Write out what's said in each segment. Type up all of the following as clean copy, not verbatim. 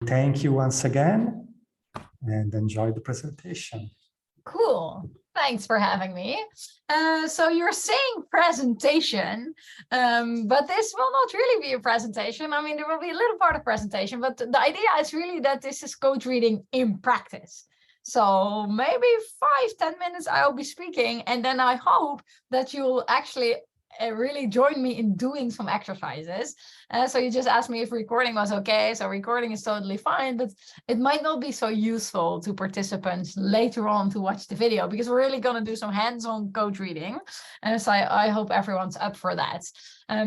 Thank you once again and enjoy the presentation. Cool. Thanks for having me. So you're saying presentation, but this will not really be a presentation. I mean, there will be a little part of presentation, but the idea is really that this is code reading in practice. So maybe 5-10 minutes I'll be speaking, and then I hope that you'll actually really join me in doing some exercises. So you just asked me if recording was okay. So recording is totally fine, but it might not be so useful to participants later on to watch the video, because we're really going to do some hands-on code reading. And so I hope everyone's up for that.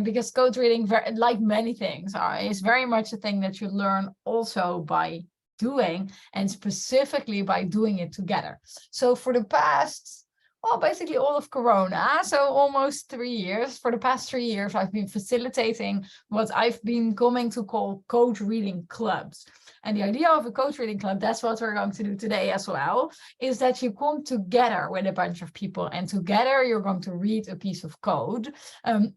Because code reading, like many things, is very much a thing that you learn also by doing, and specifically by doing it together. So for the past, well, basically all of Corona, so almost 3 years. For the past 3 years, I've been facilitating what I've been coming to call code reading clubs. And the idea of a code reading club, that's what we're going to do today as well, is that you come together with a bunch of people, and together you're going to read a piece of code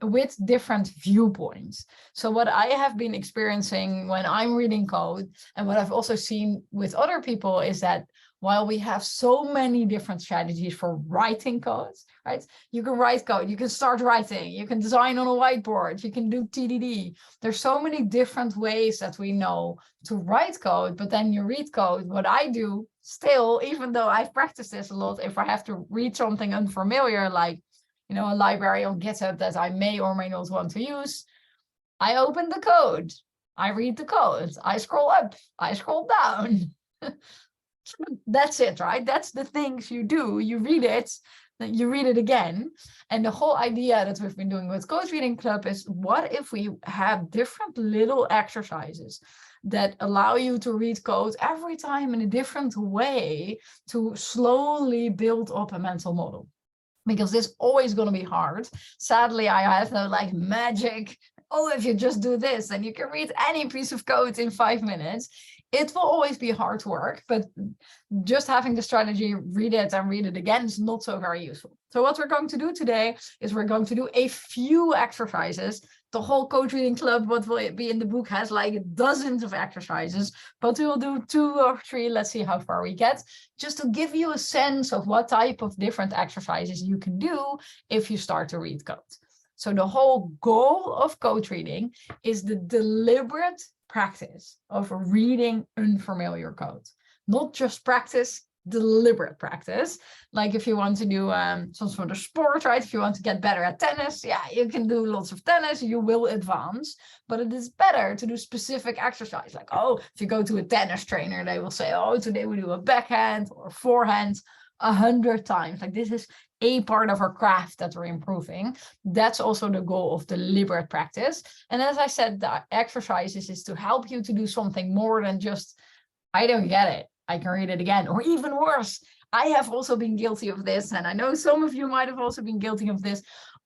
with different viewpoints. So what I have been experiencing when I'm reading code, and what I've also seen with other people, is that while we have so many different strategies for writing code, right? You can write code, you can start writing, you can design on a whiteboard, you can do TDD. There's so many different ways that we know to write code, but then you read code. What I do still, even though I've practiced this a lot, if I have to read something unfamiliar, like, you know, a library on GitHub that I may or may not want to use, I open the code, I read the code, I scroll up, I scroll down. That's it, right? That's the things you do. You read it, then you read it again. And the whole idea that we've been doing with Code Reading Club is, what if we have different little exercises that allow you to read code every time in a different way to slowly build up a mental model? Because this is always going to be hard. Sadly, I have no like magic. Oh, if you just do this, then you can read any piece of code in 5 minutes. It will always be hard work, but just having the strategy, read it and read it again, is not so very useful. So what we're going to do today is we're going to do a few exercises. The whole code reading club, what will be in the book, has like dozens of exercises, but we will do 2 or 3. Let's see how far we get, just to give you a sense of what type of different exercises you can do if you start to read code. So the whole goal of code reading is the deliberate practice of reading unfamiliar code. Not just practice, deliberate practice. Like if you want to do some sort of sport, right? If you want to get better at tennis, yeah, you can do lots of tennis, you will advance, but it is better to do specific exercise. Like, oh, if you go to a tennis trainer, they will say, oh, today we do a backhand or forehand 100 times. Like, this is a part of our craft that we're improving. That's also the goal of deliberate practice. And as I said, the exercises is to help you to do something more than just, I don't get it, I can read it again. Or even worse, I have also been guilty of this, and I know some of you might have also been guilty of this.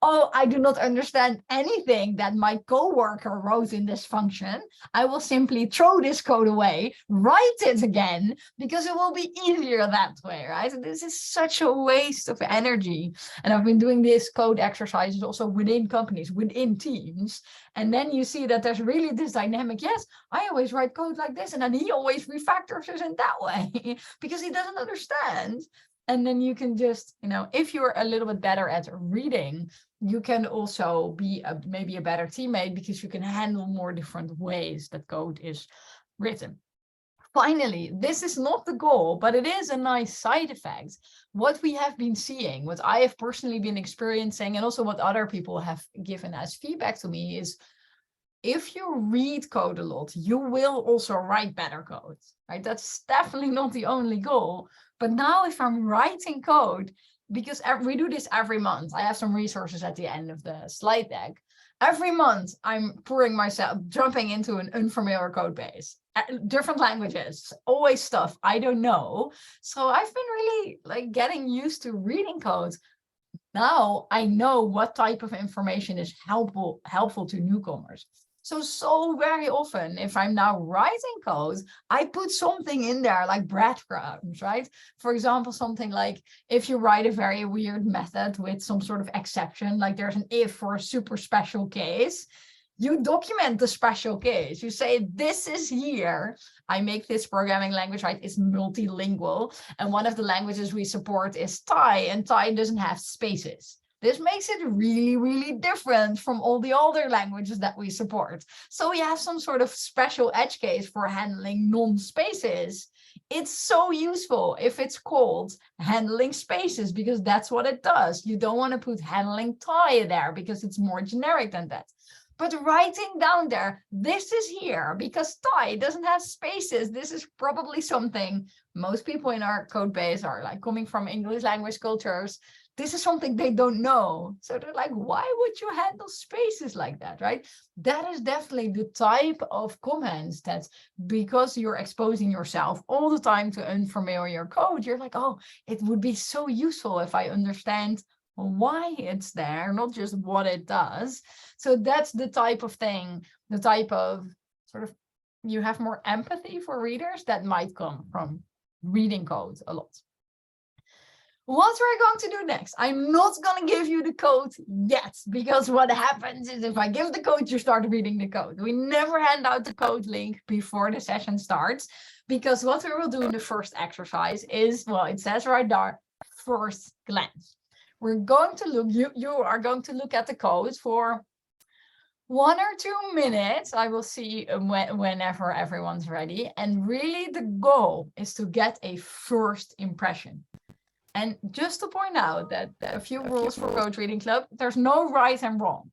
Oh, I do not understand anything that my coworker wrote in this function. I will simply throw this code away, write it again, because it will be easier that way, right? And this is such a waste of energy. And I've been doing this code exercises also within companies, within teams. And then you see that there's really this dynamic. Yes, I always write code like this, and then he always refactors it in that way because he doesn't understand. And then you can just, you know, if you're a little bit better at reading, you can also be maybe a better teammate, because you can handle more different ways that code is written. Finally, this is not the goal, but it is a nice side effect. What we have been seeing, what I have personally been experiencing, and also what other people have given as feedback to me, is if you read code a lot, you will also write better code, right? That's definitely not the only goal. But now if I'm writing code, because we do this every month, I have some resources at the end of the slide deck. Every month I'm jumping into an unfamiliar code base, different languages, always stuff I don't know. So I've been really like getting used to reading code. Now I know what type of information is helpful to newcomers. So very often, if I'm now writing code, I put something in there like breadcrumbs, right? For example, something like if you write a very weird method with some sort of exception, like there's an if for a super special case, You document the special case. You say, this is here. I make this programming language, right? It's multilingual. And one of the languages we support is Thai, and Thai doesn't have spaces. This makes it really, really different from all the other languages that we support. So we have some sort of special edge case for handling non-spaces. It's so useful if it's called handling spaces, because that's what it does. You don't want to put handling Thai there because it's more generic than that. But writing down there, this is here because Thai doesn't have spaces. This is probably something most people in our code base are like coming from English language cultures. This is something they don't know. So they're like, why would you handle spaces like that, right? That is definitely the type of comments that, because you're exposing yourself all the time to unfamiliar code, you're like, oh, it would be so useful if I understand why it's there, not just what it does. So that's the type of thing, the type of sort of, you have more empathy for readers that might come from reading code a lot. What we're going to do next, I'm not going to give you the code yet, because what happens is if I give the code, you start reading the code. We never hand out the code link before the session starts, because what we will do in the first exercise is, well, it says right there, first glance. We're going to look, you are going to look at the code for 1 or 2 minutes. I will see whenever everyone's ready. And really the goal is to get a first impression. And just to point out that a few rules for Code Reading Club, there's no right and wrong.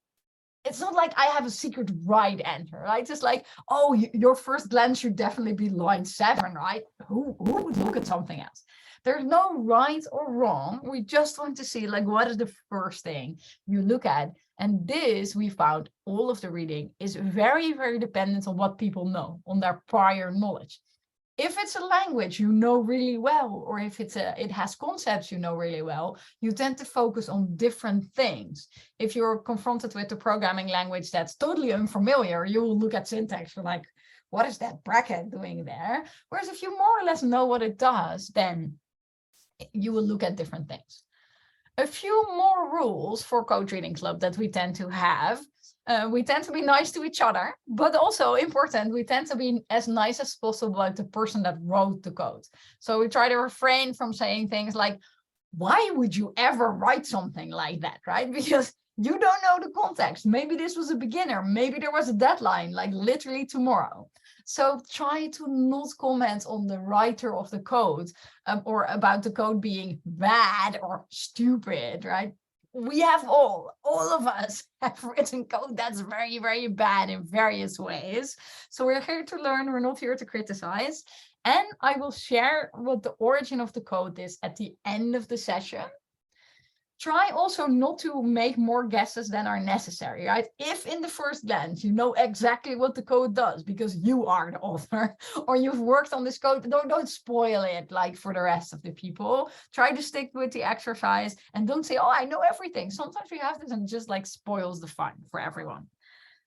It's not like I have a secret right answer, right? It's like, oh, your first glance should definitely be line 7, right? Who would look at something else? There's no right or wrong. We just want to see, like, what is the first thing you look at? And this, we found, all of the reading is very, very dependent on what people know, on their prior knowledge. If it's a language you know really well, or if it has concepts you know really well, you tend to focus on different things. If you're confronted with a programming language that's totally unfamiliar, you will look at syntax for like, what is that bracket doing there? Whereas if you more or less know what it does, then you will look at different things. A few more rules for Code Reading Club that we tend to have. We tend to be nice to each other, but also important, we tend to be as nice as possible like the person that wrote the code. So we try to refrain from saying things like, why would you ever write something like that, right? Because you don't know the context. Maybe this was a beginner. Maybe there was a deadline, like literally tomorrow. So try to not comment on the writer of the code or about the code being bad or stupid, right? We have all of us have written code that's very, very bad in various ways. So we're here to learn, we're not here to criticize. And I will share what the origin of the code is at the end of the session. Try also not to make more guesses than are necessary, right? If in the first glance you know exactly what the code does because you are the author or you've worked on this code, don't spoil it like for the rest of the people. Try to stick with the exercise and don't say, oh, I know everything. Sometimes we have this and it just like spoils the fun for everyone.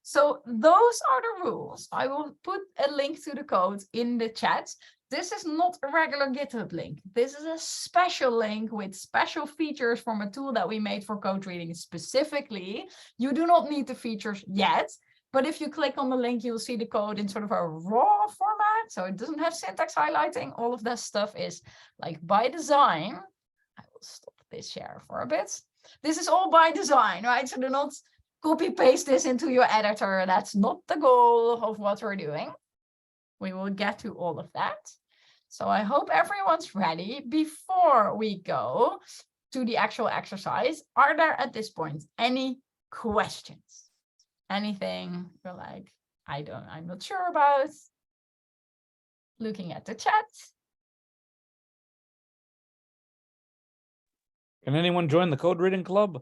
So those are the rules. I will put a link to the code in the chat. This is not a regular GitHub link. This is a special link with special features from a tool that we made for code reading specifically. You do not need the features yet, but if you click on the link, you'll see the code in sort of a raw format. So it doesn't have syntax highlighting. All of that stuff is like by design. I will stop this share for a bit. This is all by design, right? So do not copy paste this into your editor. That's not the goal of what we're doing. We will get to all of that. So I hope everyone's ready. Before we go to the actual exercise, are there at this point any questions? Anything you're like, I'm not sure about? Looking at the chat. Can anyone join the Code Reading Club?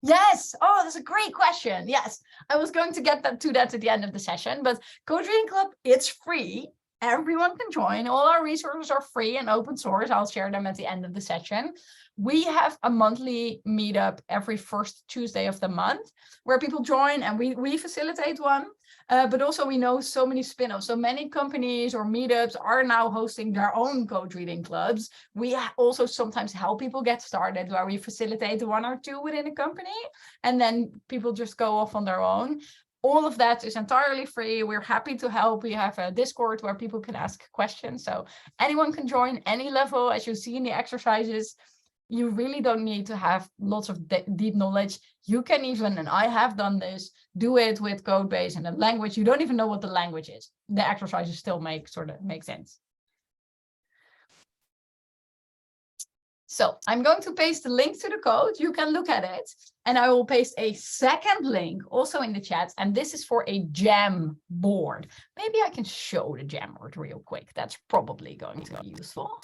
Yes. Oh, that's a great question. Yes, I was going to get to that at the end of the session, but Code Reading Club, it's free. Everyone can join. All our resources are free and open source. I'll share them at the end of the session. We have a monthly meetup every first Tuesday of the month where people join, and we facilitate one. But also we know so many spin-offs. So many companies or meetups are now hosting their own code reading clubs. We also sometimes help people get started where we facilitate 1 or 2 within a company, and then people just go off on their own. All of that is entirely free. We're happy to help. We have a Discord where people can ask questions. So anyone can join any level. As you see in the exercises, you really don't need to have lots of deep knowledge. You can even, and I have done this, do it with code base and a language. You don't even know what the language is. The exercises still make sense. So I'm going to paste the link to the code. You can look at it. And I will paste a second link also in the chat. And this is for a Jam board. Maybe I can show the Jam board real quick. That's probably going to be useful.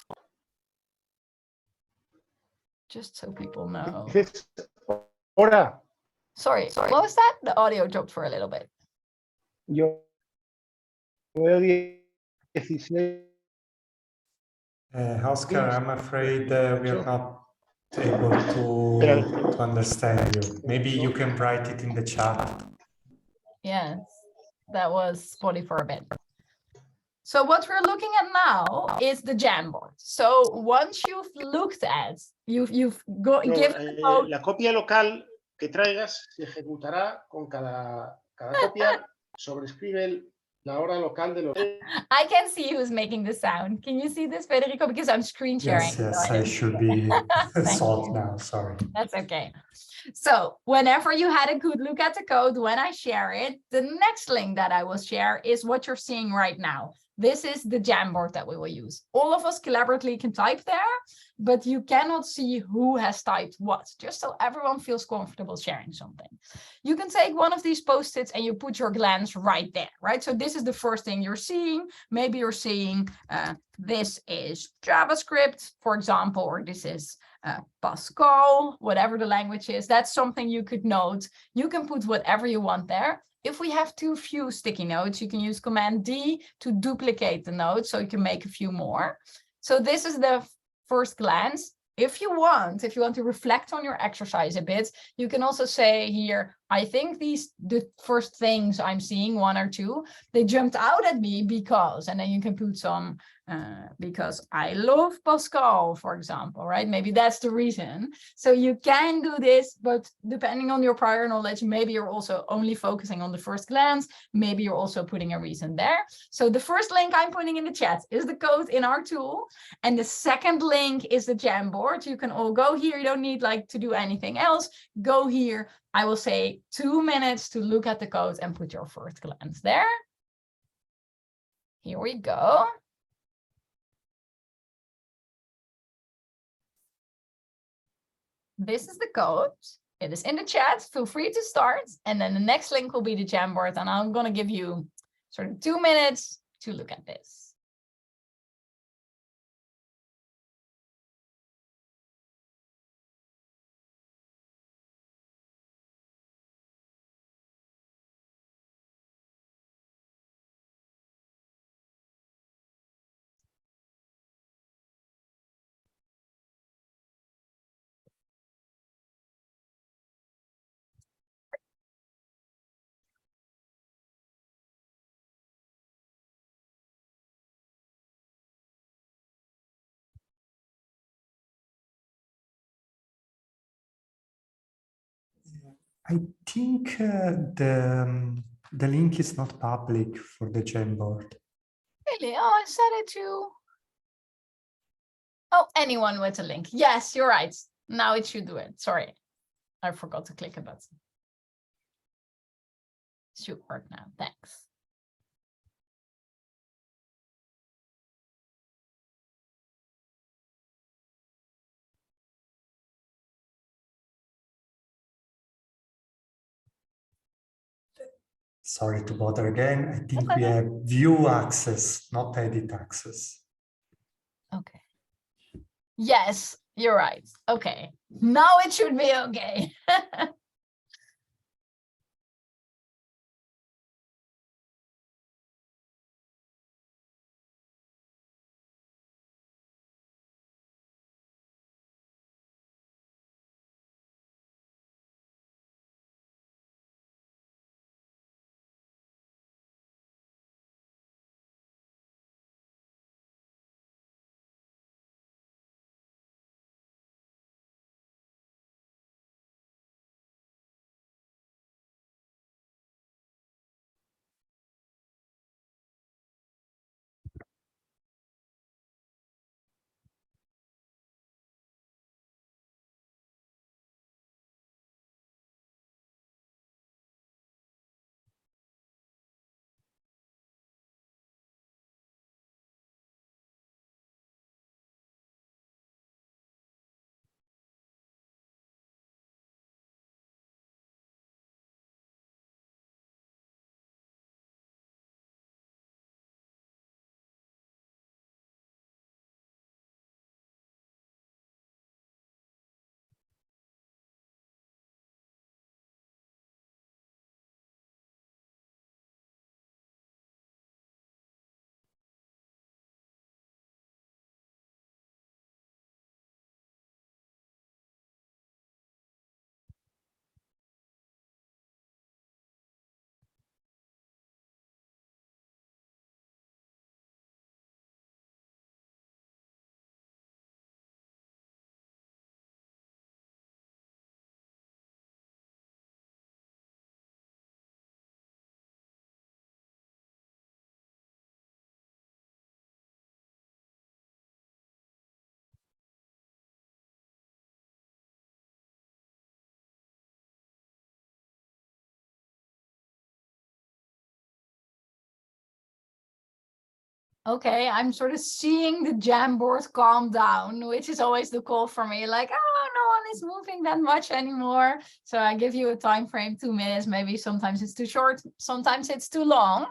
Just so people know. Sorry, what was that? The audio dropped for a little bit. Oscar, I'm afraid we're not able to understand you. Maybe you can write it in the chat. Yes, that was spotty for a bit. So what we're looking at now is the Jamboard. So once you've looked at, you've given the code. La copia local que traigas se ejecutará con cada copia, sobrescribe la hora local de los... I can see who's making the sound. Can you see this, Federico? Because I'm screen sharing. Yes, I should be solved now. Sorry. That's okay. So whenever you had a good look at the code, when I share it, the next link that I will share is what you're seeing right now. This is the Jamboard that we will use. All of us collaboratively can type there, but you cannot see who has typed what, just so everyone feels comfortable sharing something. You can take one of these post-its and you put your glance right there, right? So this is the first thing you're seeing. Maybe you're seeing this is JavaScript, for example, or this is Pascal, whatever the language is. That's something you could note. You can put whatever you want there. If we have too few sticky notes, you can use Command D to duplicate the notes so you can make a few more. So this is the first glance. If you want to reflect on your exercise a bit, you can also say here, I think the first things I'm seeing, 1 or 2, they jumped out at me because, and then you can put some, because I love Pascal, for example, right? Maybe that's the reason. So you can do this, but depending on your prior knowledge, maybe you're also only focusing on the first glance. Maybe you're also putting a reason there. So the first link I'm putting in the chat is the code in our tool. And the second link is the Jamboard. You can all go here. You don't need to do anything else. Go here. I will say 2 minutes to look at the code and put your first glance there. Here we go. This is the code. It is in the chat. Feel free to start. And then the next link will be the Jamboard. And I'm going to give you sort of 2 minutes to look at this. I think the link is not public for the Jamboard. Really? Oh, I set it to... Oh, anyone with a link. Yes, you're right. Now it should do it. Sorry, I forgot to click a button. It should work now. Thanks. Sorry to bother again. I think we have view access, not edit access. Okay. Yes, you're right. Okay. Now it should be okay. Okay, I'm sort of seeing the Jamboard calm down, which is always the call for me, like, oh, no one is moving that much anymore. So I give you a time frame, 2 minutes, maybe sometimes it's too short, sometimes it's too long.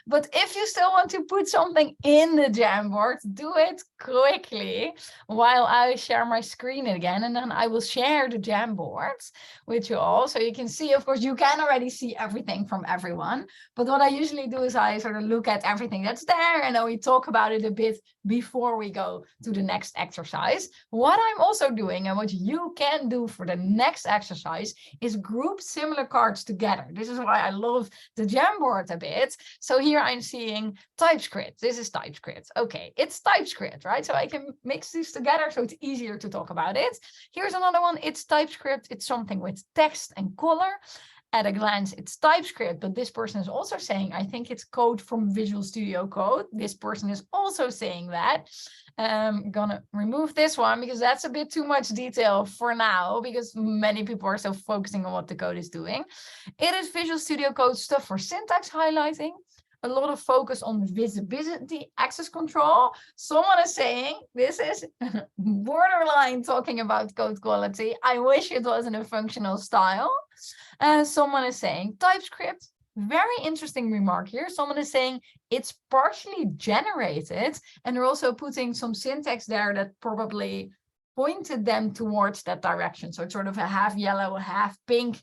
But if you still want to put something in the Jamboard, do it quickly while I share my screen again, and then I will share the Jamboard with you all. So you can see, of course, you can already see everything from everyone. But what I usually do is I sort of look at everything that's there, and then we talk about it a bit before we go to the next exercise. What I'm also doing, and what you can do for the next exercise, is group similar cards together. This is why I love the Jamboard a bit. So here I'm seeing TypeScript. This is TypeScript. Okay, it's TypeScript, right? So I can mix these together so it's easier to talk about it. Here's another one. It's TypeScript. It's something with text and color. At a glance, it's TypeScript, but this person is also saying, I think it's code from Visual Studio Code. This person is also saying that. I'm gonna remove this one because that's a bit too much detail for now, because many people are so focusing on what the code is doing. It is Visual Studio Code stuff for syntax highlighting. A lot of focus on visibility, access control. Someone is saying this is borderline talking about code quality. I wish it wasn't a functional style. Someone is saying TypeScript. Very interesting remark here. Someone is saying it's partially generated, and they're also putting some syntax there that probably pointed them towards that direction. So it's sort of a half yellow, half pink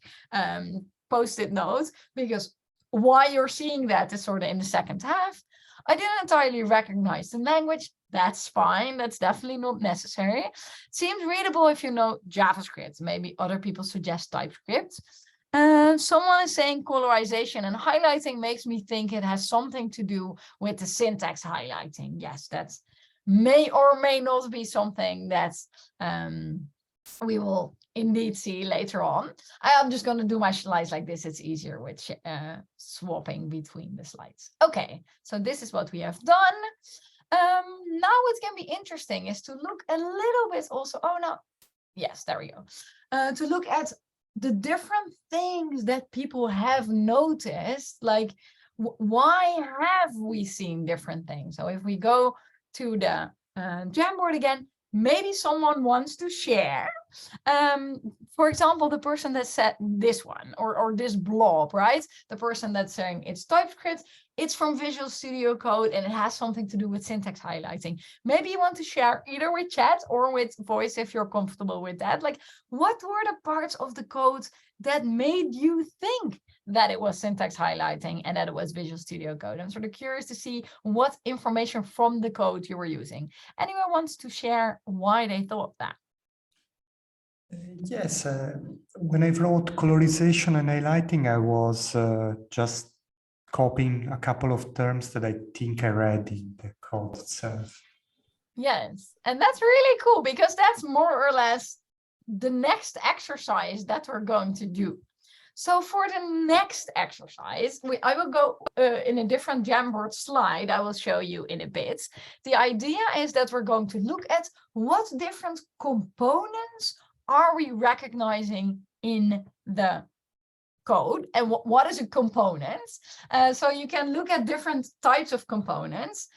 post-it note, because why you're seeing that is sort of in the second half. I didn't entirely recognize the language. That's fine. That's definitely not necessary. It seems readable if you know JavaScript. Maybe other people suggest TypeScript. Someone is saying colorization and highlighting makes me think it has something to do with the syntax highlighting. Yes, that's may or may not be something that we will indeed see later on. I'm just going to do my slides like this. It's easier with swapping between the slides. Okay, so this is what we have done. Now what can be interesting is to look a little bit also, oh no, yes, there we go. To look at the different things that people have noticed, like why have we seen different things? So if we go to the Jamboard again, maybe someone wants to share. For example, the person that said this one or this blob, right? The person that's saying it's TypeScript, it's from Visual Studio Code, and it has something to do with syntax highlighting. Maybe you want to share either with chat or with voice if you're comfortable with that. Like, what were the parts of the code that made you think that it was syntax highlighting and that it was Visual Studio Code? I'm sort of curious to see what information from the code you were using. Anyone wants to share why they thought that? Yes, when I wrote colorization and highlighting, I was just copying a couple of terms that I think I read in the code itself. Yes, and that's really cool because that's more or less the next exercise that we're going to do. So for the next exercise, I will go in a different Jamboard slide. I will show you in a bit. The idea is that we're going to look at what different components are we recognizing in the code and what is a component. So you can look at different types of components.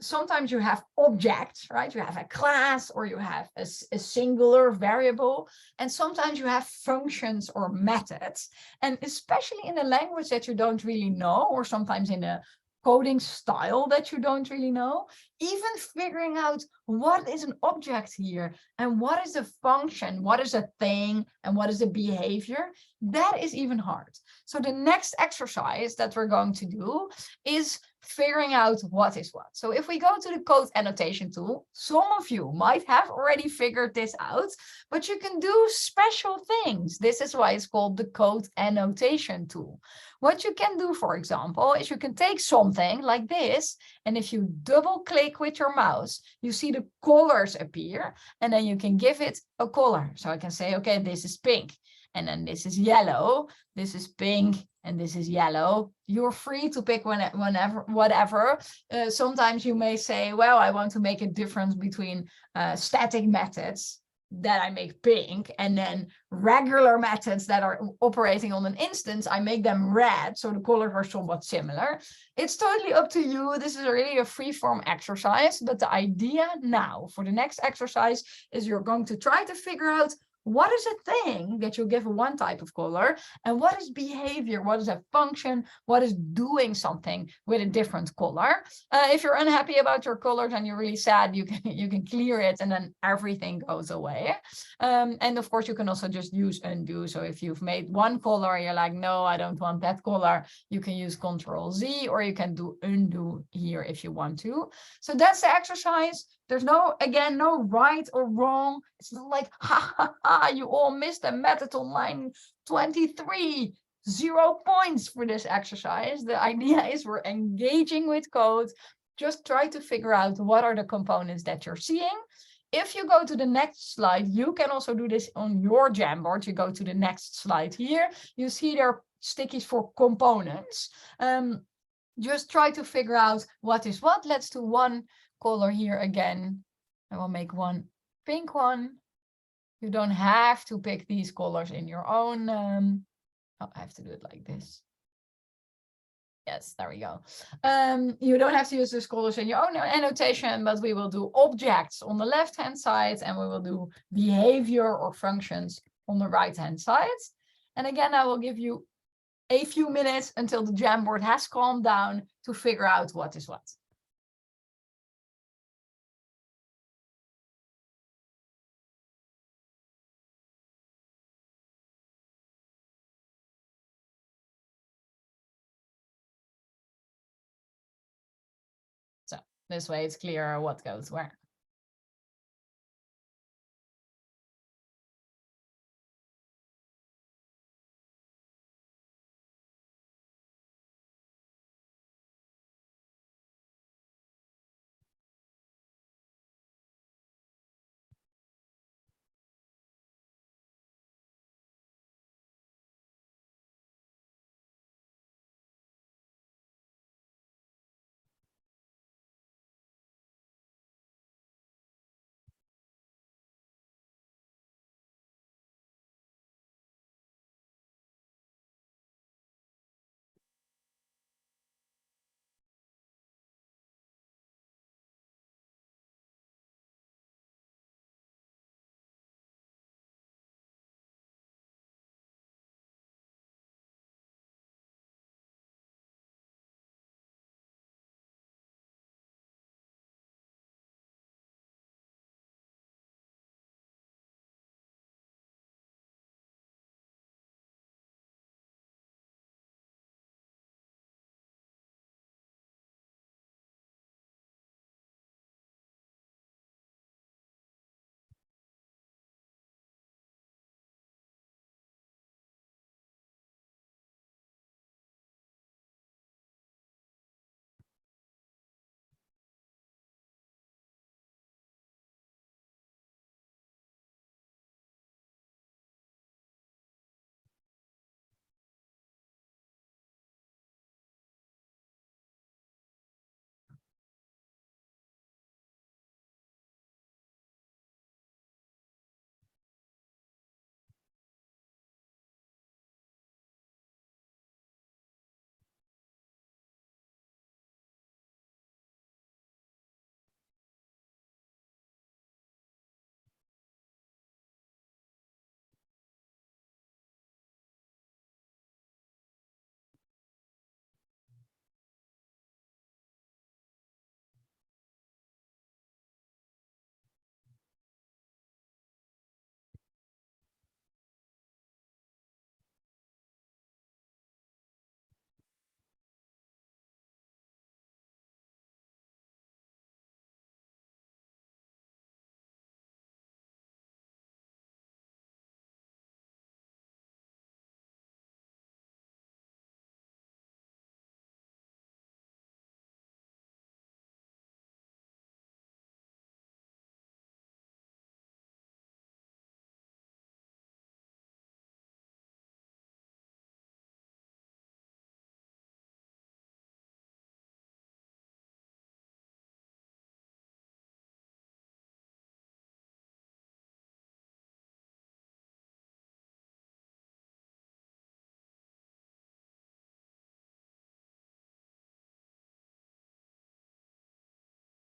Sometimes you have objects, right? You have a class or you have a singular variable, and sometimes you have functions or methods. And especially in a language that you don't really know, or sometimes in a coding style that you don't really know, even figuring out what is an object here and what is a function, what is a thing, and what is a behavior, that is even hard. So the next exercise that we're going to do is figuring out what is what. So if we go to the code annotation tool, some of you might have already figured this out, but you can do special things. This is why it's called the code annotation tool. What you can do, for example, is you can take something like this, and if you double click with your mouse, you see the colors appear, and then you can give it a color. So I can say, okay, this is pink, and then this is yellow, this is pink, and this is yellow. You're free to pick whenever, whatever. Sometimes you may say, well, I want to make a difference between static methods. that I make pink, and then regular methods that are operating on an instance, I make them red, so the colors are somewhat similar. It's totally up to you. This is really a free-form exercise, but the idea now for the next exercise is you're going to try to figure out what is a thing that you give one type of color, and what is behavior, what is a function, what is doing something with a different color. If you're unhappy about your colors and you're really sad, you can clear it, and then everything goes away. And of course, you can also just use undo. So if you've made one color, you're like, no, I don't want that color, you can use Control-Z, or you can do undo here if you want to. So that's the exercise. There's no right or wrong. It's not like, ha, ha, ha, you all missed a method on line 23. 0 points for this exercise. The idea is we're engaging with code. Just try to figure out what are the components that you're seeing. If you go to the next slide, you can also do this on your Jamboard. You go to the next slide here. You see there are stickies for components. Just try to figure out what is what. Let's do one color here again. I will make one pink one. You don't have to pick these colors in your own. Oh, I have to do it like this. Yes, there we go. You don't have to use these colors in your own annotation, but we will do objects on the left-hand side, and we will do behavior or functions on the right-hand side. And again, I will give you a few minutes until the Jamboard has calmed down to figure out what is what. So this way it's clear what goes where.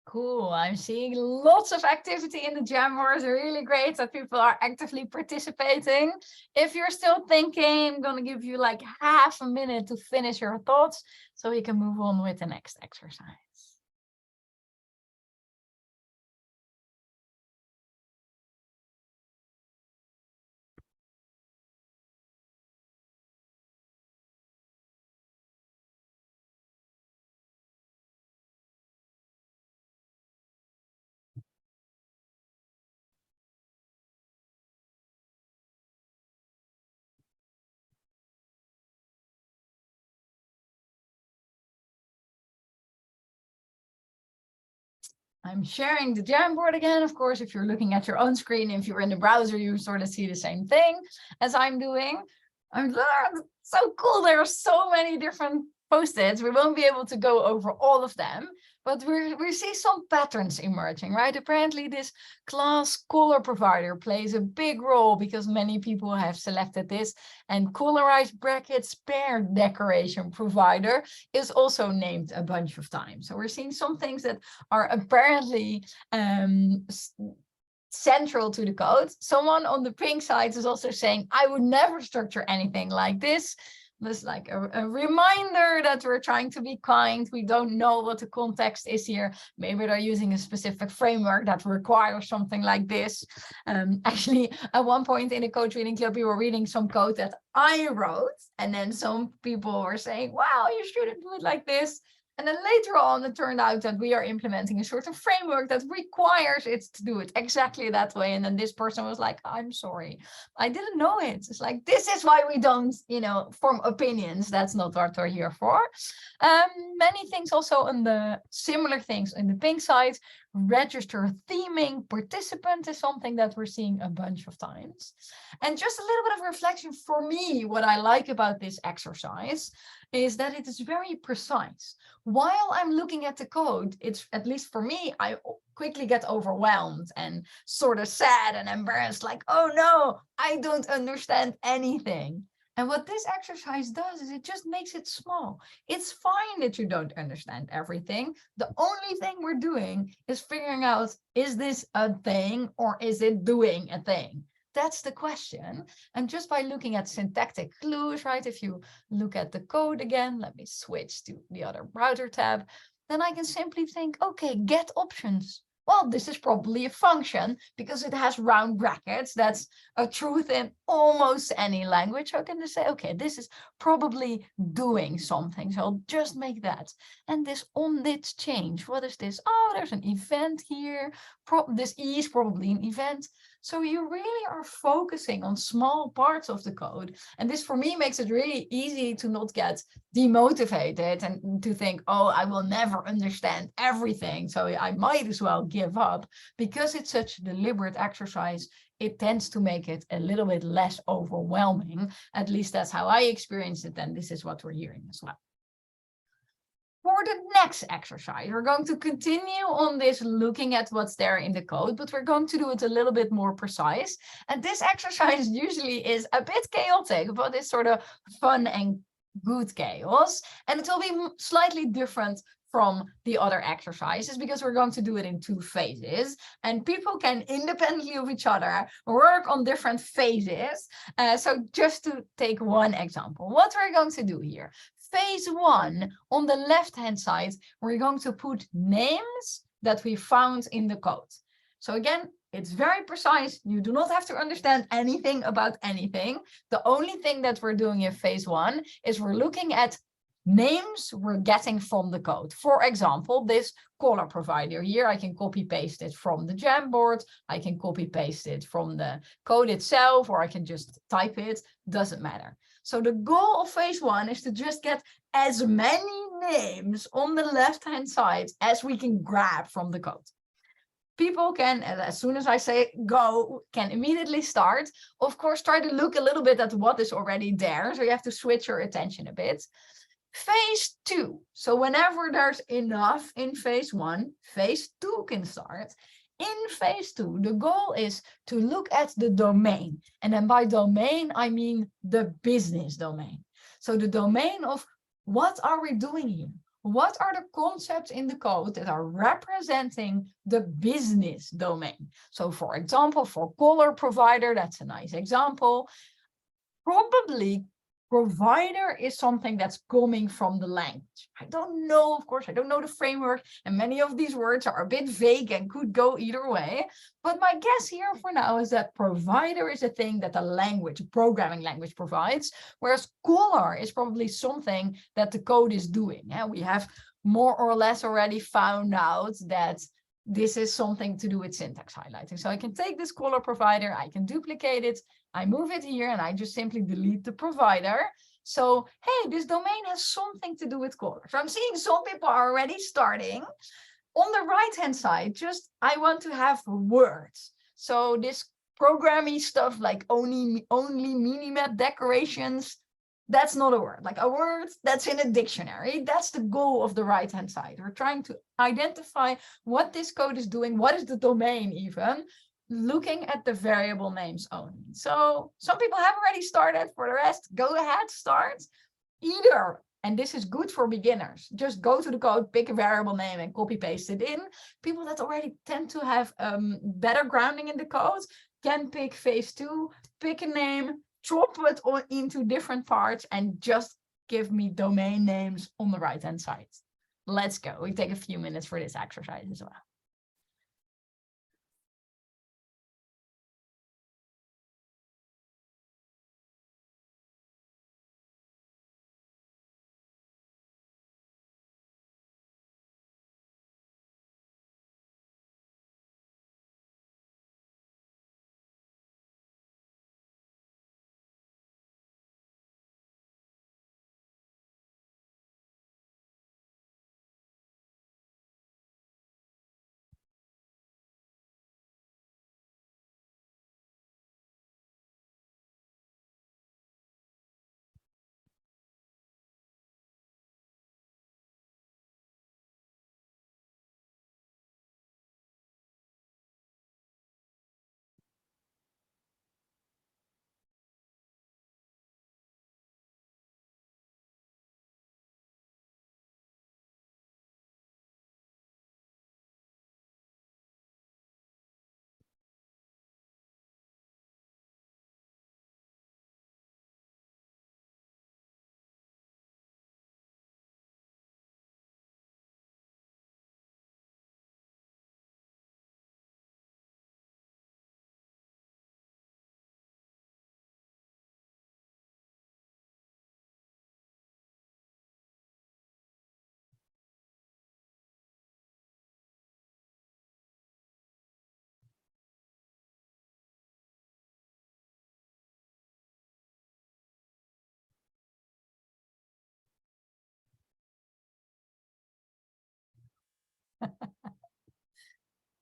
Cool. I'm seeing lots of activity in the Jamboard. Really great that people are actively participating. If you're still thinking, I'm going to give you like half a minute to finish your thoughts so we can move on with the next exercise. I'm sharing the Jamboard again. Of course, if you're looking at your own screen, if you're in the browser, you sort of see the same thing as I'm doing. I'm so cool. There are so many different post-its. We won't be able to go over all of them, but we see some patterns emerging, right? Apparently this class color provider plays a big role because many people have selected this, and colorized brackets pair decoration provider is also named a bunch of times. So we're seeing some things that are apparently central to the code. Someone on the pink side is also saying, I would never structure anything like this. There's like a reminder that we're trying to be kind. We don't know what the context is here. Maybe they're using a specific framework that requires something like this. Actually, at one point in the code reading club, we were reading some code that I wrote. And then some people were saying, wow, you shouldn't do it like this. And then later on, it turned out that we are implementing a sort of framework that requires it to do it exactly that way. And then this person was like, I'm sorry, I didn't know it. It's like, this is why we don't, form opinions. That's not what we're here for. Many things also on the similar things in the pink side. Register theming participant is something that we're seeing a bunch of times. And just a little bit of reflection for me, what I like about this exercise is that it is very precise. While I'm looking at the code, it's, at least for me, I quickly get overwhelmed and sort of sad and embarrassed, like, oh no, I don't understand anything. And what this exercise does is it just makes it small. It's fine that you don't understand everything. The only thing we're doing is figuring out, is this a thing or is it doing a thing? That's the question. And just by looking at syntactic clues, right? If you look at the code again, let me switch to the other browser tab, then I can simply think, okay, get options. Well, this is probably a function because it has round brackets. That's a truth in almost any language. So I can just say, okay, this is probably doing something. So I'll just make that. And this on this change, what is this? Oh, there's an event here. This E is probably an event. So you really are focusing on small parts of the code. And this for me makes it really easy to not get demotivated and to think, oh, I will never understand everything, so I might as well give up. Because it's such a deliberate exercise, it tends to make it a little bit less overwhelming. At least that's how I experienced it, and this is what we're hearing as well. For the next exercise, we're going to continue on this looking at what's there in the code, but we're going to do it a little bit more precise. And this exercise usually is a bit chaotic, but it's sort of fun and good chaos. And it will be slightly different from the other exercises because we're going to do it in 2 phases, and people can independently of each other work on different phases. So just to take one example, what we're going to do here. Phase 1, on the left-hand side, we're going to put names that we found in the code. So again, it's very precise. You do not have to understand anything about anything. The only thing that we're doing in phase 1 is we're looking at names we're getting from the code. For example, this color provider here, I can copy paste it from the Jamboard. I can copy paste it from the code itself, or I can just type it, doesn't matter. So the goal of phase 1 is to just get as many names on the left-hand side as we can grab from the code. People can, as soon as I say go, can immediately start. Of course, try to look a little bit at what is already there. So you have to switch your attention a bit. Phase 2. So whenever there's enough in phase 1, phase 2 can start. In phase 2, the goal is to look at the domain. And then by domain, I mean the business domain. So the domain of what are we doing here? What are the concepts in the code that are representing the business domain? So for example, for color provider, that's a nice example. Probably provider is something that's coming from the language. I don't know, of course, I don't know the framework, and many of these words are a bit vague and could go either way. But my guess here for now is that provider is a thing that the language, programming language provides, whereas color is probably something that the code is doing. And we have more or less already found out that this is something to do with syntax highlighting. So I can take this color provider, I can duplicate it, I move it here, and I just simply delete the provider. So, hey, this domain has something to do with color. So I'm seeing some people are already starting. On the right-hand side, just I want to have words. So this programming stuff like only minimap decorations, that's not a word. Like a word that's in a dictionary. That's the goal of the right-hand side. We're trying to identify what this code is doing. What is the domain even? Looking at the variable names only. So some people have already started. For the rest, go ahead, start. Either, and this is good for beginners, just go to the code, pick a variable name and copy paste it in. People that already tend to have better grounding in the code can pick phase 2, pick a name, chop it into different parts and just give me domain names on the right hand side. Let's go. We take a few minutes for this exercise as well.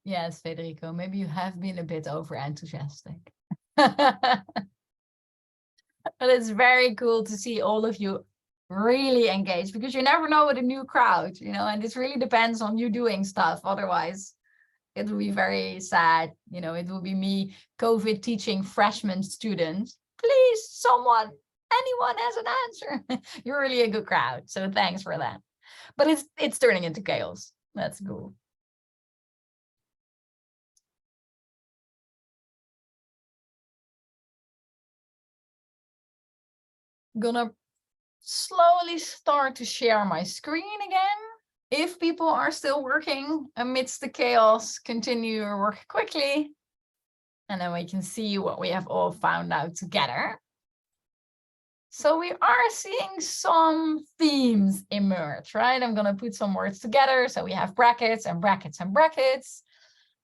Yes, Federico, maybe you have been a bit over enthusiastic. But it's very cool to see all of you really engaged, because you never know with a new crowd, you know, and this really depends on you doing stuff. Otherwise, it will be very sad. You know, it will be me COVID teaching freshman students. Please, someone, anyone has an answer. You're really a good crowd. So thanks for that. But it's turning into chaos. That's cool. Gonna slowly start to share my screen again. If people are still working amidst the chaos, continue your work quickly. And then we can see what we have all found out together. So we are seeing some themes emerge, right? I'm gonna put some words together. So we have brackets and brackets and brackets.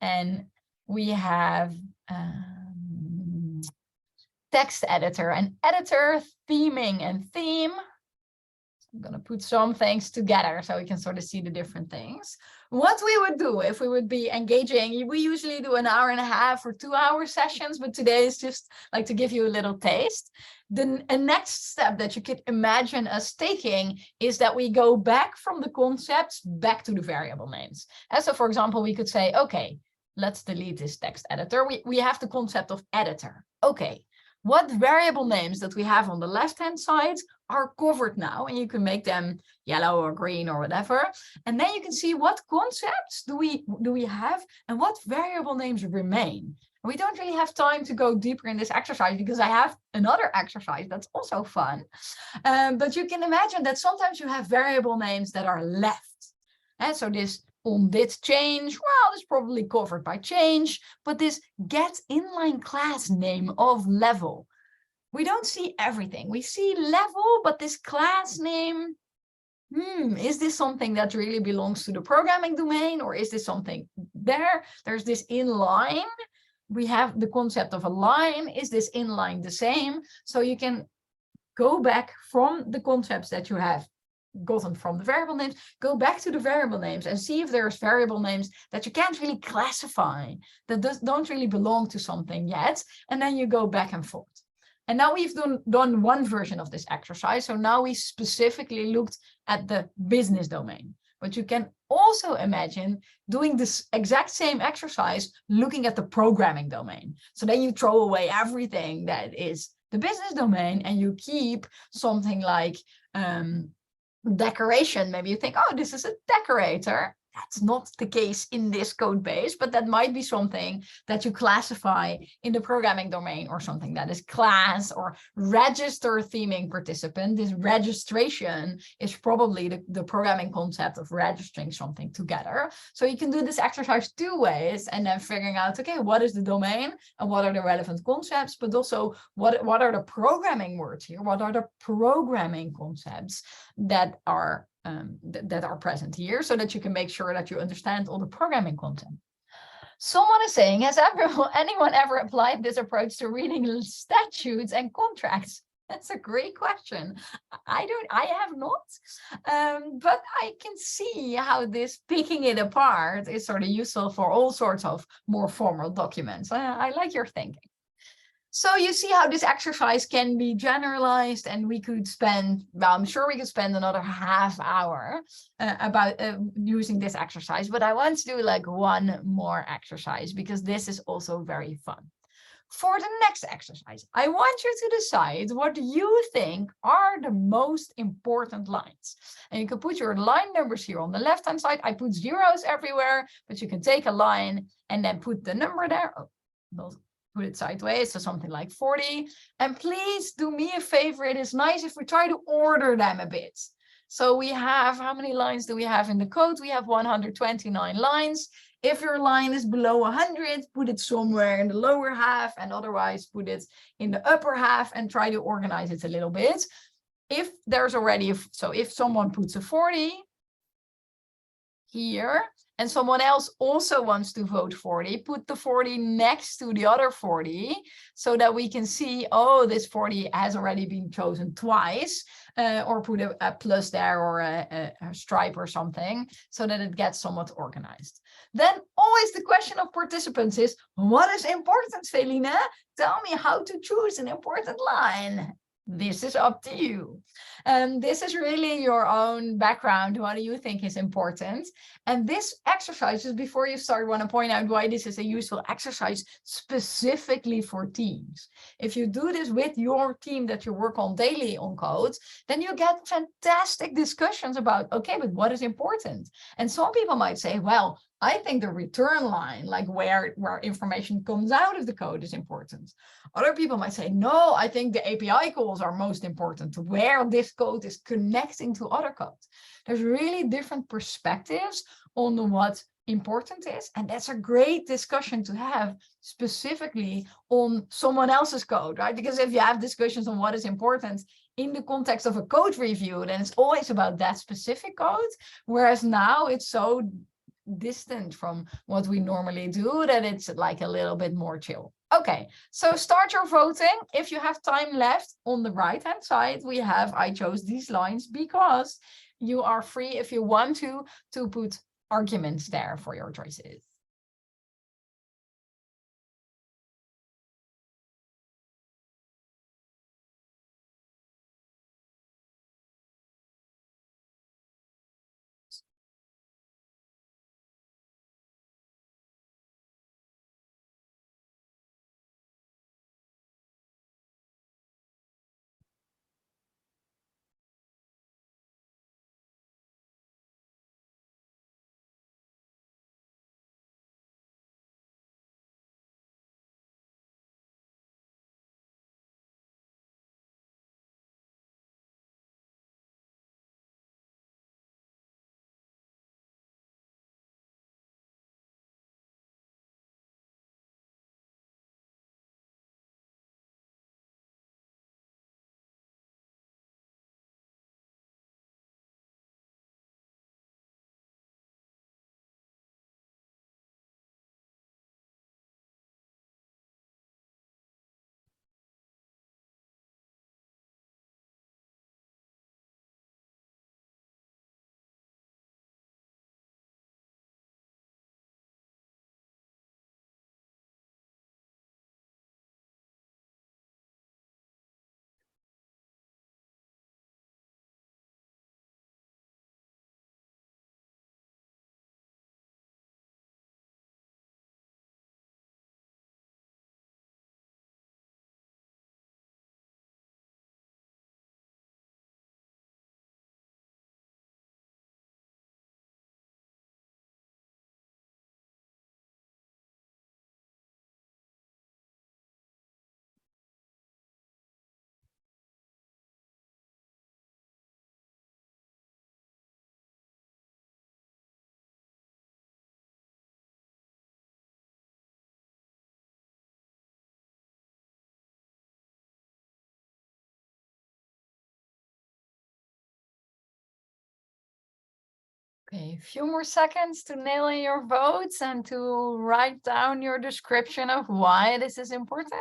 And we have text editor and editor, theming and theme. I'm going to put some things together so we can sort of see the different things. What we would do if we would be engaging, we usually do 1.5 hours or 2-hour sessions, but today is just like to give you a little taste. The next step that you could imagine us taking is that we go back from the concepts back to the variable names. And so, for example, we could say, okay, let's delete this text editor. We have the concept of editor. Okay. what variable names that we have on the left-hand side are covered now, and you can make them yellow or green or whatever. And then you can see what concepts do we have and what variable names remain. We don't really have time to go deeper in this exercise because I have another exercise that's also fun. But you can imagine that sometimes you have variable names that are left. And so this on did change, well, it's probably covered by change, but this get inline class name of level. We don't see everything. We see level, but this class name, is this something that really belongs to the programming domain, or is this something there? There's this inline. We have the concept of a line. Is this inline the same? So you can go back from the concepts that you have gotten from the variable names, go back to the variable names and see if there's variable names that you can't really classify, that don't really belong to something yet. And then you go back and forth. And now we've done one version of this exercise. So now we specifically looked at the business domain. But you can also imagine doing this exact same exercise, looking at the programming domain. So then you throw away everything that is the business domain and you keep something like decoration. Maybe you think, oh, this is a decorator. That's not the case in this code base, but that might be something that you classify in the programming domain, or something that is class or register theming participant. This registration is probably the programming concept of registering something together. So you can do this exercise two ways, and then figuring out, okay, what is the domain and what are the relevant concepts, but also what are the programming words here? What are the programming concepts that are present here, so that you can make sure that you understand all the programming content. Someone is saying, has anyone ever applied this approach to reading statutes and contracts? That's a great question. I have not, but I can see how this picking it apart is sort of useful for all sorts of more formal documents. I like your thinking. So you see how this exercise can be generalized, and we could spend, well, I'm sure we could spend another half hour about using this exercise, but I want to do like one more exercise because this is also very fun. For the next exercise, I want you to decide what you think are the most important lines. And you can put your line numbers here on the left-hand side. I put zeros everywhere, but you can take a line and then put the number there. Oh, put it sideways, so something like 40. And please do me a favor, it is nice if we try to order them a bit. So we have, how many lines do we have in the code? We have 129 lines. If your line is below 100, put it somewhere in the lower half, and otherwise put it in the upper half and try to organize it a little bit. If there's already, so if someone puts a 40 here, and someone else also wants to vote 40, put the 40 next to the other 40 so that we can see, oh, this 40 has already been chosen twice, or put a plus there, or a stripe or something, so that it gets somewhat organized. Then always the question of participants is, what is important, Felienne? Tell me how to choose an important line. This is up to you. This is really your own background. What do you think is important? And this exercise, just before you start, I want to point out why this is a useful exercise specifically for teams. If you do this with your team that you work on daily on code, then you get fantastic discussions about, okay, but what is important? And some people might say, well, I think the return line, like where information comes out of the code, is important. Other people might say, no, I think the API calls are most important, where this code is connecting to other code. There's really different perspectives on what important is. And that's a great discussion to have specifically on someone else's code, right? Because if you have discussions on what is important in the context of a code review, then it's always about that specific code. Whereas now it's so distant from what we normally do that it's like a little bit more chill. Okay, so start your voting. If you have time left, on the right hand side we have, I chose these lines because you are free, if you want to put arguments there for your choices. Okay, a few more seconds to nail in your votes and to write down your description of why this is important.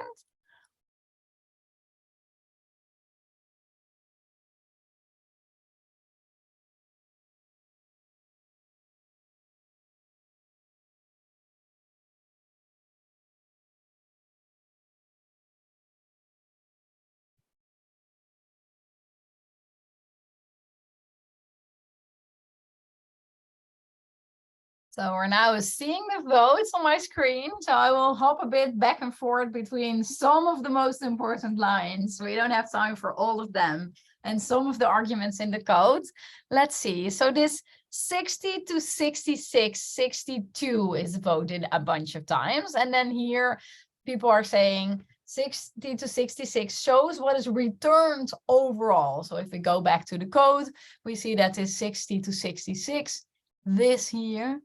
So we're now seeing the votes on my screen. So I will hop a bit back and forth between some of the most important lines. We don't have time for all of them. And some of the arguments in the code. Let's see. So this 60 to 66, 62 is voted a bunch of times. And then here people are saying 60 to 66 shows what is returned overall. So if we go back to the code, we see that is 60 to 66. This here.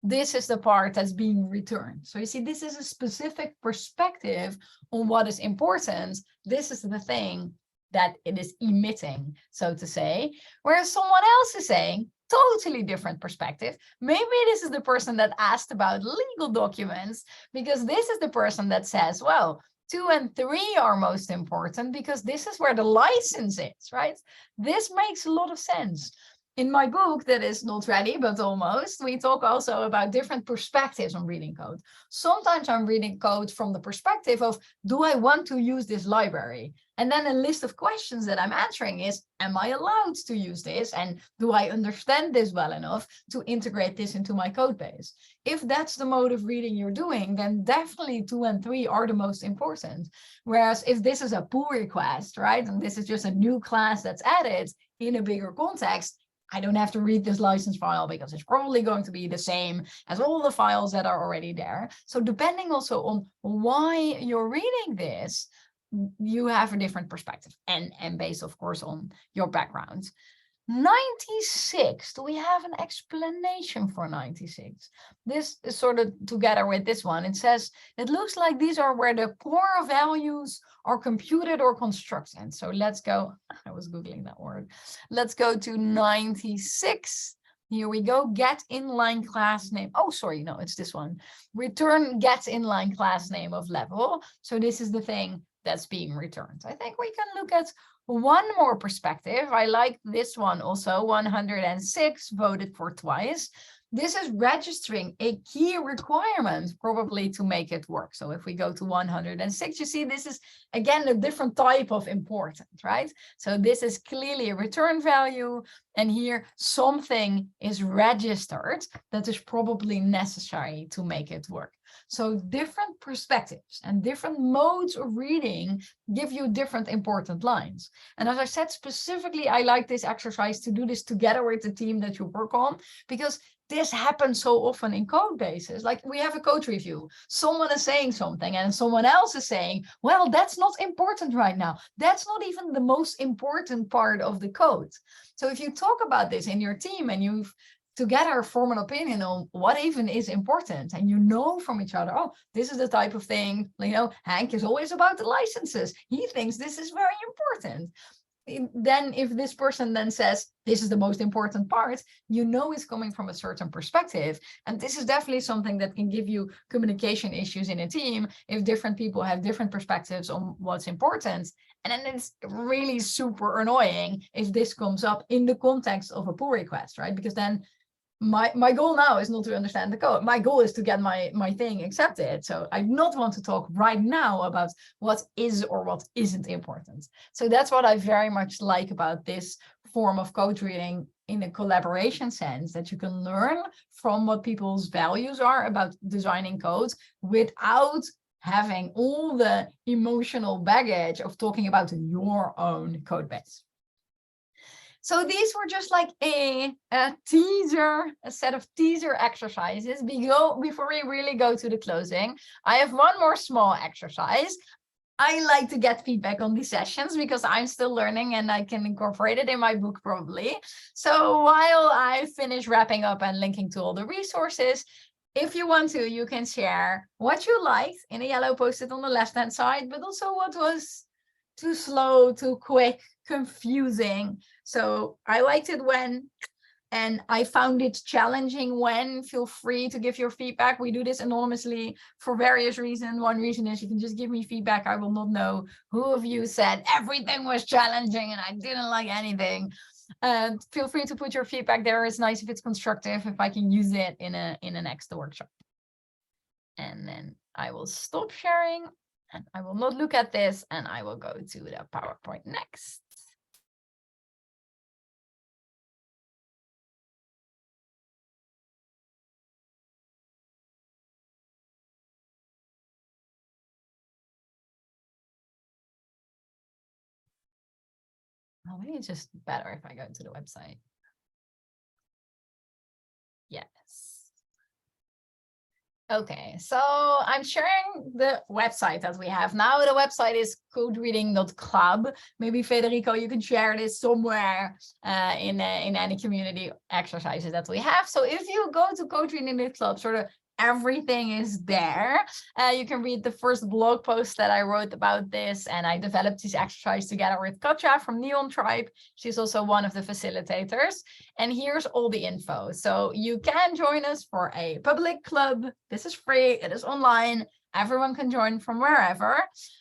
This is the part that's being returned. So you see, this is a specific perspective on what is important. This is the thing that it is emitting, so to say, whereas someone else is saying totally different perspective. Maybe this is the person that asked about legal documents, because this is the person that says, well, 2 and 3 are most important because this is where the license is, right? This makes a lot of sense. In my book that is not ready, but almost, we talk also about different perspectives on reading code. Sometimes I'm reading code from the perspective of, do I want to use this library? And then a list of questions that I'm answering is, am I allowed to use this? And do I understand this well enough to integrate this into my code base? If that's the mode of reading you're doing, then definitely 2 and 3 are the most important. Whereas if this is a pull request, right? And this is just a new class that's added in a bigger context, I don't have to read this license file because it's probably going to be the same as all the files that are already there. So depending also on why you're reading this, you have a different perspective and based, of course, on your background. 96, do we have an explanation for 96? This is sort of together with this one. It says, it looks like these are where the core values are computed or constructed. So let's go, I was Googling that word. Let's go to 96. Here we go, get inline class name. Oh, sorry, no, it's this one. Return get inline class name of level. So this is the thing that's being returned. I think we can look at one more perspective. I like this one also, 106 voted for twice. This is registering a key requirement probably to make it work. So if we go to 106, you see this is again a different type of important, right? So this is clearly a return value, and here something is registered that is probably necessary to make it work. So different perspectives and different modes of reading give you different important lines. And as I said, specifically, I like this exercise to do this together with the team that you work on, because this happens so often in code bases. Like we have a code review, someone is saying something and someone else is saying, well, that's not important right now. That's not even the most important part of the code. So if you talk about this in your team and you've together form an opinion on what even is important, and you know from each other, oh, this is the type of thing, you know, Hank is always about the licenses. He thinks this is very important. Then if this person then says, this is the most important part, you know it's coming from a certain perspective. And this is definitely something that can give you communication issues in a team if different people have different perspectives on what's important. And then it's really super annoying if this comes up in the context of a pull request, right? Because then my goal now is not to understand the code. My goal is to get my thing accepted. So I do not want to talk right now about what is or what isn't important. So that's what I very much like about this form of code reading in a collaboration sense, that you can learn from what people's values are about designing codes without having all the emotional baggage of talking about your own code base. So these were just like a set of teaser exercises. Before we really go to the closing, I have one more small exercise. I like to get feedback on these sessions because I'm still learning and I can incorporate it in my book probably. So while I finish wrapping up and linking to all the resources, if you want to, you can share what you liked in a yellow post-it on the left-hand side, but also what was too slow, too quick, confusing. So I liked it when and I found it challenging when, feel free to give your feedback. We do this anonymously for various reasons. One reason is you can just give me feedback. I will not know who of you said everything was challenging and I didn't like anything. Feel free to put your feedback there. It's nice if it's constructive, if I can use it in a next workshop. And then I will stop sharing and I will not look at this and I will go to the PowerPoint next. Well, maybe it's just better if I go to the website. Yes. Okay, so I'm sharing the website that we have now. The website is codereading.club. Maybe Federico, you can share this somewhere in any community exercises that we have. So if you go to codereading.club, sort of everything is there. You can read the first blog post that I wrote about this, and I developed this exercise together with Katja from Neon Tribe. She's also one of the facilitators. And here's all the info. So you can join us for a public club. This is free. It is online. Everyone can join from wherever.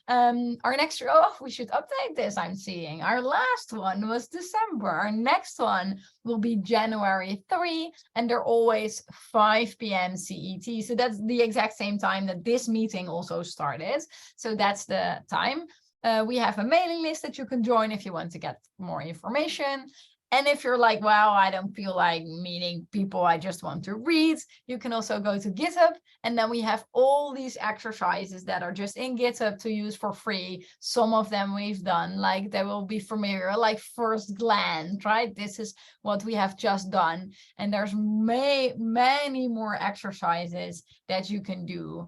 Our next, we should update this, I'm seeing. Our last one was December. Our next one will be January 3, and they're always 5 p.m. CET. So that's the exact same time that this meeting also started. So that's the time. We have a mailing list that you can join if you want to get more information. And if you're like, wow, I don't feel like meeting people, I just want to read, you can also go to GitHub. And then we have all these exercises that are just in GitHub to use for free. Some of them we've done, like they will be familiar, like first glance, right? This is what we have just done. And there's many more exercises that you can do.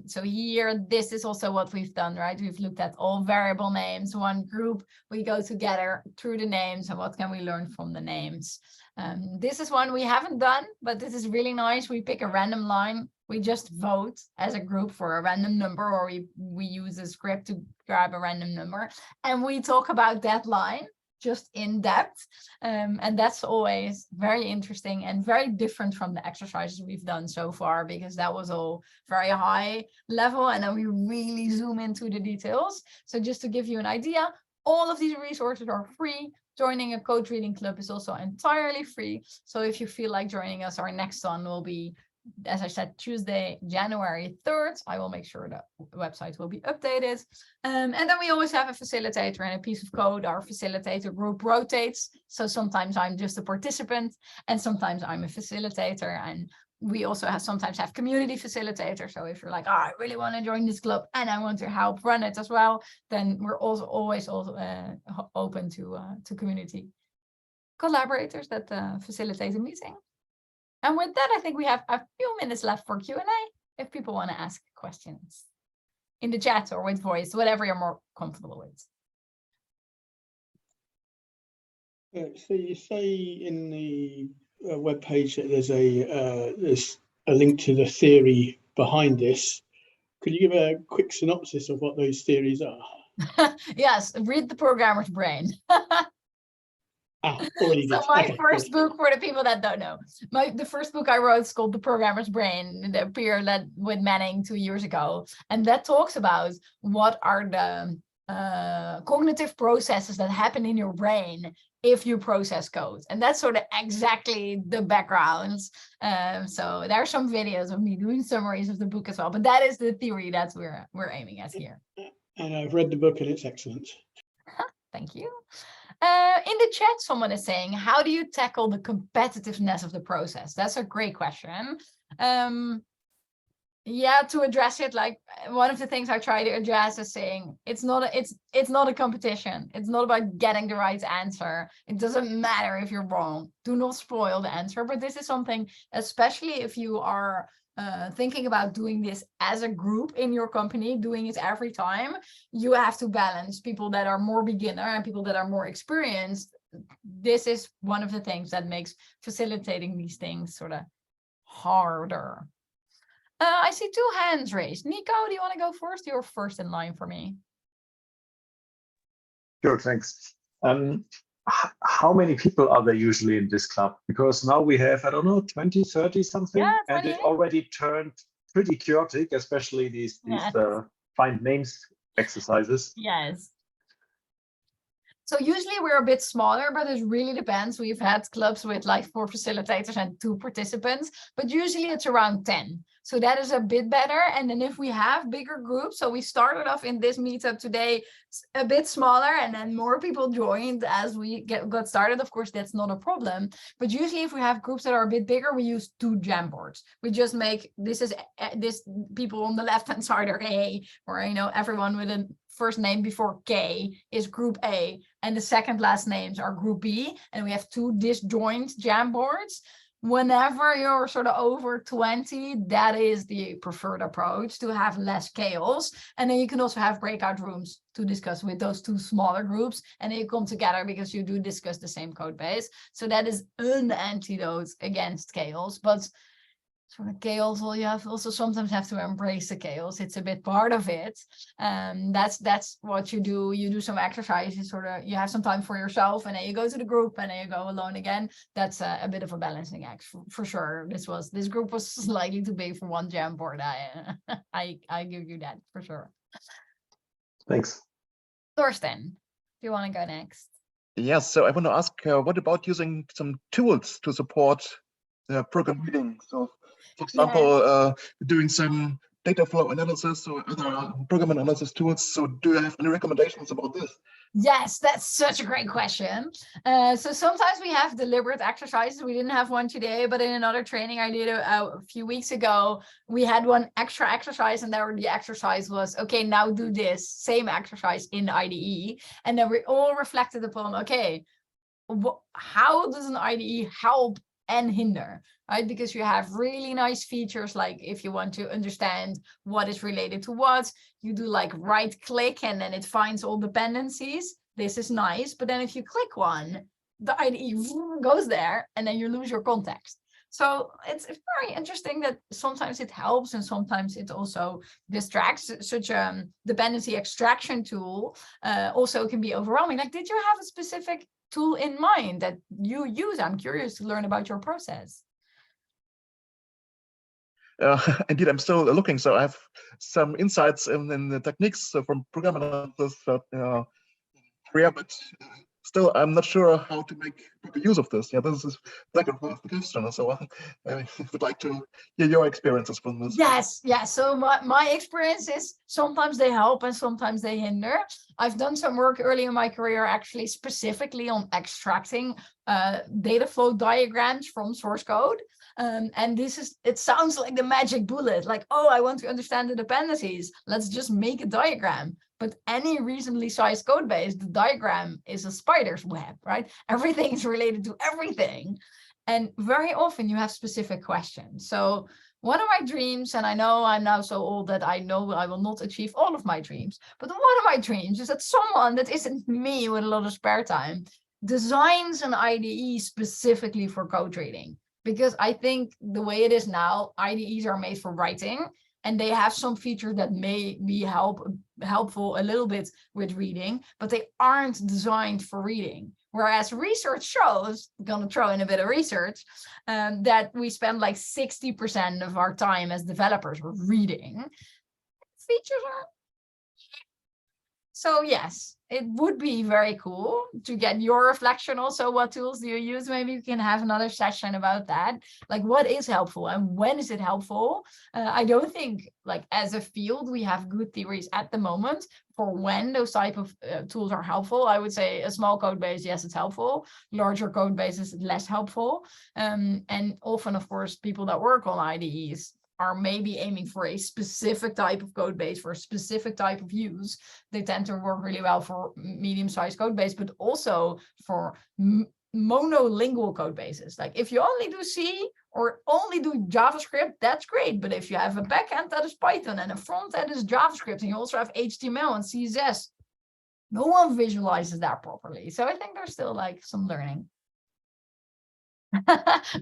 So here, this is also what we've done, right? We've looked at all variable names, one group, we go together through the names and what can we learn from the names. This is one we haven't done, but this is really nice. We pick a random line. We just vote as a group for a random number, or we use a script to grab a random number. And we talk about that line just in depth. And that's always very interesting and very different from the exercises we've done so far, because that was all very high level. And then we really zoom into the details. So just to give you an idea, all of these resources are free. Joining a code reading club is also entirely free. So if you feel like joining us, our next one will be, as I said, Tuesday, January 3rd. I will make sure that the website will be updated. And then we always have a facilitator and a piece of code. Our facilitator group rotates. So sometimes I'm just a participant and sometimes I'm a facilitator. And we also sometimes have community facilitators. So if you're like, oh, I really want to join this club and I want to help run it as well, then we're also always open to community collaborators that facilitate a meeting. And with that, I think we have a few minutes left for Q&A if people want to ask questions in the chat or with voice, whatever you're more comfortable with. So you say in the web page that there's a link to the theory behind this. Could you give a quick synopsis of what those theories are? Yes, read The Programmer's Brain. Already did. So my Okay, first good. book, for the people that don't know, the first book I wrote is called The Programmer's Brain. It appeared with Manning 2 years ago. And that talks about what are the cognitive processes that happen in your brain if you process code. And that's sort of exactly the backgrounds. So there are some videos of me doing summaries of the book as well. But that is the theory that we're aiming at here. And I've read the book and it's excellent. Thank you. In the chat, someone is saying, how do you tackle the competitiveness of the process? That's a great question. Yeah, to address it, like one of the things I try to address is saying it's not a competition. It's not about getting the right answer. It doesn't matter if you're wrong. Do not spoil the answer. But this is something, especially if you are thinking about doing this as a group in your company, doing it every time, you have to balance people that are more beginner and people that are more experienced. This is one of the things that makes facilitating these things sort of harder. I see 2 hands raised. Nico, do you want to go first? You're first in line for me. Sure, thanks. how many people are there usually in this club? Because now we have, I don't know, 20, 30 something, Yeah, and 20. it already turned pretty chaotic, especially these Yeah. find names exercises. Yes. So usually we're a bit smaller, but it really depends. We've had clubs with like 4 facilitators and 2 participants, but usually it's around 10. So that is a bit better. And then if we have bigger groups, so we started off in this meetup today a bit smaller, and then more people joined as we got started. Of course, that's not a problem. But usually if we have groups that are a bit bigger, we use 2 Jamboards. We just make, this people on the left-hand side are A, or, everyone with a first name before K is group A, and the second last names are group B, and we have 2 disjoint Jamboards. Whenever you're sort of over 20, that is the preferred approach, to have less chaos. And then you can also have breakout rooms to discuss with those 2 smaller groups, and then you come together because you do discuss the same code base. So that is an antidote against chaos. But sort of chaos, well, you have also sometimes have to embrace the chaos. It's a bit part of it. That's what you do. You do some exercises, sort of, you have some time for yourself, and then you go to the group, and then you go alone again. That's a bit of a balancing act for sure. This group was slightly too big for one Jamboard. I give you that for sure. Thanks. Thorsten, do you want to go next? Yes, so I want to ask, what about using some tools to support the program reading? So, for example, doing some data flow analysis or other program analysis tools. So do you have any recommendations about this? Yes, that's such a great question. So sometimes we have deliberate exercises. We didn't have one today, but in another training I did a few weeks ago, we had one extra exercise, and there the exercise was, okay, now do this same exercise in IDE. And then we all reflected upon, okay, how does an IDE help and hinder, right? Because you have really nice features, like if you want to understand what is related to what, you do like right click and then it finds all dependencies. This is nice, but then if you click one, the IDE goes there and then you lose your context. So it's very interesting that sometimes it helps and sometimes it also distracts. Such a dependency extraction tool also can be overwhelming. Like, did you have a specific tool in mind that you use? I'm curious to learn about your process. Indeed, I'm still looking. So I have some insights in the techniques from program analysis, but still, I'm not sure how to make use of this. Yeah, this is like a question. So I would like to hear your experiences from this. Yes. So my experience is sometimes they help and sometimes they hinder. I've done some work early in my career actually specifically on extracting data flow diagrams from source code. And it sounds like the magic bullet, like, oh, I want to understand the dependencies. Let's just make a diagram. But any reasonably sized code base, the diagram is a spider's web, right? Everything is related to everything. And very often you have specific questions. So one of my dreams, and I know I'm now so old that I know I will not achieve all of my dreams, but one of my dreams is that someone that isn't me with a lot of spare time designs an IDE specifically for code reading. Because I think the way it is now, IDEs are made for writing, and they have some features that may be helpful a little bit with reading, but they aren't designed for reading. Whereas research shows, I'm gonna throw in a bit of research, that we spend like 60% of our time as developers reading. Features are. So yes, it would be very cool to get your reflection also. What tools do you use? Maybe we can have another session about that. Like, what is helpful and when is it helpful? I don't think, like, as a field, we have good theories at the moment for when those type of tools are helpful. I would say a small code base, yes, it's helpful. Larger code bases, less helpful. And often, of course, people that work on IDEs are maybe aiming for a specific type of code base for a specific type of use. They tend to work really well for medium-sized code base, but also for monolingual code bases. Like if you only do C or only do JavaScript, that's great. But if you have a backend that is Python and a front end is JavaScript, and you also have HTML and CSS, no one visualizes that properly. So I think there's still like some learning.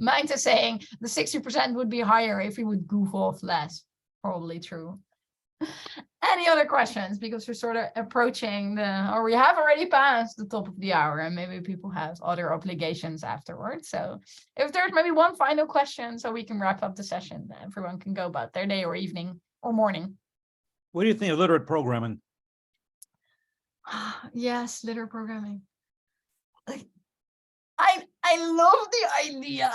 Mind is saying the 60% would be higher if we would goof off less. Probably true. Any other questions? Because we're sort of approaching or we have already passed the top of the hour, and maybe people have other obligations afterwards. So if there's maybe one final question so we can wrap up the session, everyone can go about their day or evening or morning. What do you think of literate programming? Yes, literate programming. Like, I love the idea.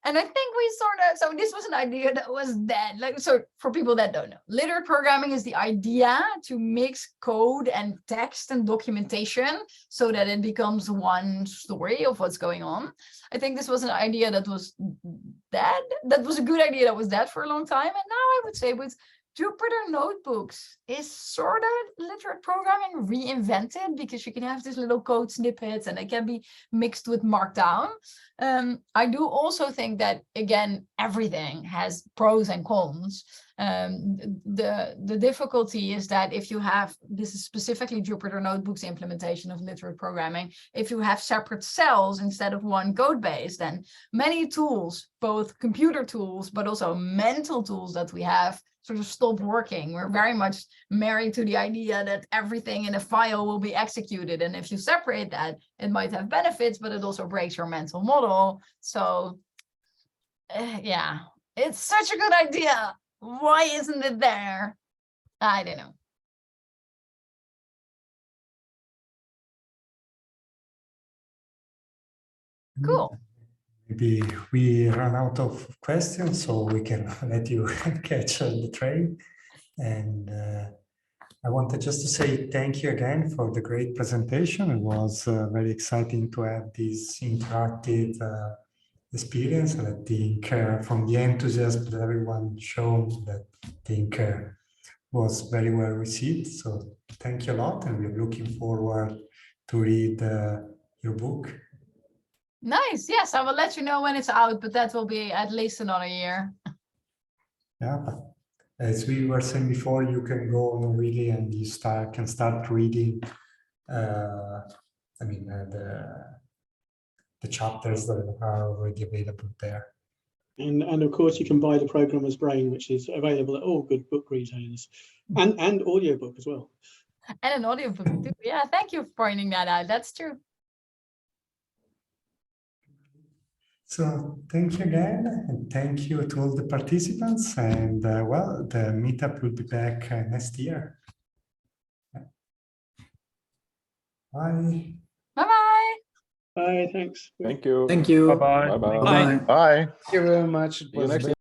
And I think we so this was an idea that was dead. Like, so for people that don't know, literate programming is the idea to mix code and text and documentation so that it becomes one story of what's going on. I think this was an idea that was dead. That was a good idea that was dead for a long time. And now I would say with Jupyter Notebooks is sort of literate programming reinvented, because you can have these little code snippets and it can be mixed with Markdown. I do also think that, again, everything has pros and cons. The difficulty is that if you have, this is specifically Jupyter Notebooks implementation of literate programming, if you have separate cells instead of one code base, then many tools, both computer tools, but also mental tools that we have, sort of stop working. We're very much married to the idea that everything in a file will be executed. And if you separate that, it might have benefits, but it also breaks your mental model. So yeah, it's such a good idea. Why isn't it there? I don't know. Cool. Maybe we run out of questions, so we can let you catch the train. And I wanted just to say thank you again for the great presentation. It was very exciting to have this interactive experience. And I think from the enthusiasm that everyone showed, that I think was very well received. So thank you a lot, and we're looking forward to read your book. Nice. Yes, I will let you know when it's out, but that will be at least another year. Yeah, but as we were saying before, you can go on really and you can start reading. The chapters that are already available there. And of course, you can buy the Programmer's Brain, which is available at all good book retailers, and audiobook as well. And an audiobook too. Yeah, thank you for pointing that out. That's true. So thank you again, and thank you to all the participants. And well, the meetup will be back next year. Bye. Bye-bye. Bye, thanks. Thank you. Thank you. Bye-bye. Bye-bye. Bye. Bye. Thank you very much. It See you was next very